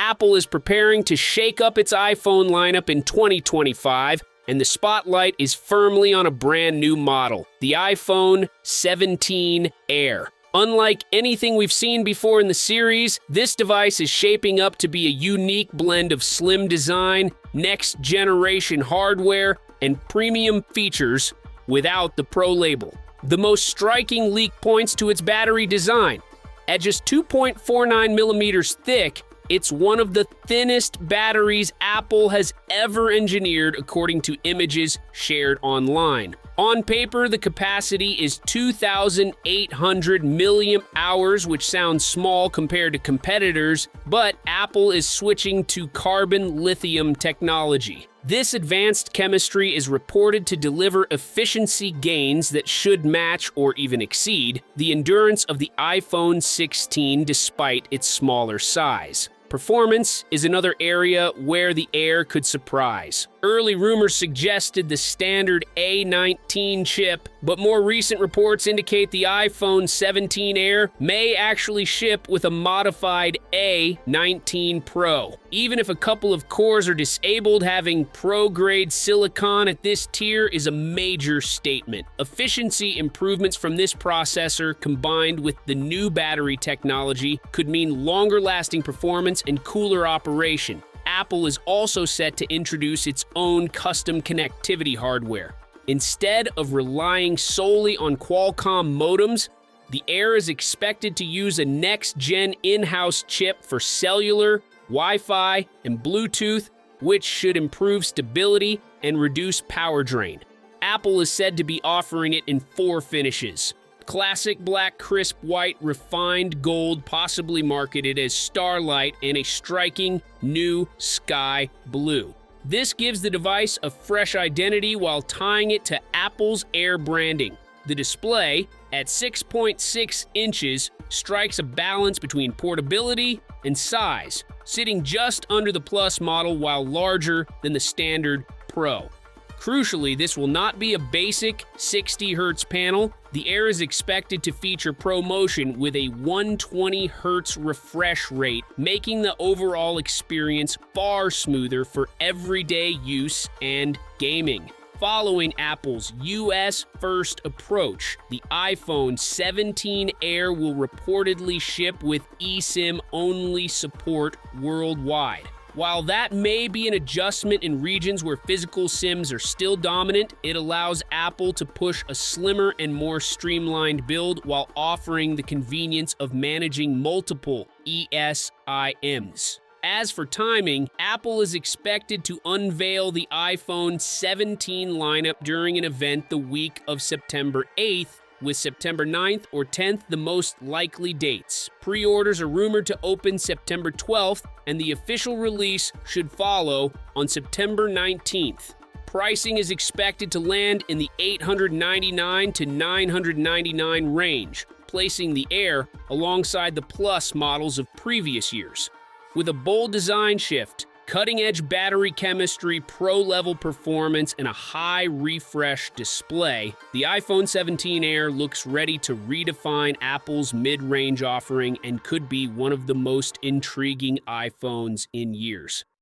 Apple is preparing to shake up its iPhone lineup in 2025, and the spotlight is firmly on a brand new model, the iPhone 17 Air. Unlike anything we've seen before in the series, this device is shaping up to be a unique blend of slim design, next-generation hardware, and premium features without the Pro label. The most striking leak points to its battery design. At just 2.49 millimeters thick, it's one of the thinnest batteries Apple has ever engineered, according to images shared online. On paper, the capacity is 2,800 milliamp hours, which sounds small compared to competitors, but Apple is switching to carbon lithium technology. This advanced chemistry is reported to deliver efficiency gains that should match or even exceed the endurance of the iPhone 16 despite its smaller size. Performance is another area where the Air could surprise. Early rumors suggested the standard A19 chip, but more recent reports indicate the iPhone 17 Air may actually ship with a modified A19 Pro. Even if a couple of cores are disabled, having Pro-grade silicon at this tier is a major statement. Efficiency improvements from this processor combined with the new battery technology could mean longer-lasting performance and cooler operation. Apple is also set to introduce its own custom connectivity hardware. Instead of relying solely on Qualcomm modems, the Air is expected to use a next-gen in-house chip for cellular, Wi-Fi, and Bluetooth, which should improve stability and reduce power drain. Apple is said to be offering it in 4 finishes. Classic black, crisp white, refined gold, possibly marketed as Starlight, and a striking new sky blue. This gives the device a fresh identity while tying it to Apple's Air branding. The display, at 6.6 inches, strikes a balance between portability and size, sitting just under the Plus model while larger than the standard Pro. Crucially, this will not be a basic 60 Hz panel. The Air is expected to feature ProMotion with a 120 Hz refresh rate, making the overall experience far smoother for everyday use and gaming. Following Apple's US-first approach, the iPhone 17 Air will reportedly ship with eSIM-only support worldwide. While that may be an adjustment in regions where physical SIMs are still dominant, it allows Apple to push a slimmer and more streamlined build while offering the convenience of managing multiple eSIMs. As for timing, Apple is expected to unveil the iPhone 17 lineup during an event the week of September 8th, with September 9th or 10th the most likely dates. Pre-orders are rumored to open September 12th, and the official release should follow on September 19th. Pricing is expected to land in the $899 to $999 range, placing the Air alongside the Plus models of previous years. With a bold design shift, cutting-edge battery chemistry, pro-level performance, and a high refresh display, the iPhone 17 Air looks ready to redefine Apple's mid-range offering and could be one of the most intriguing iPhones in years.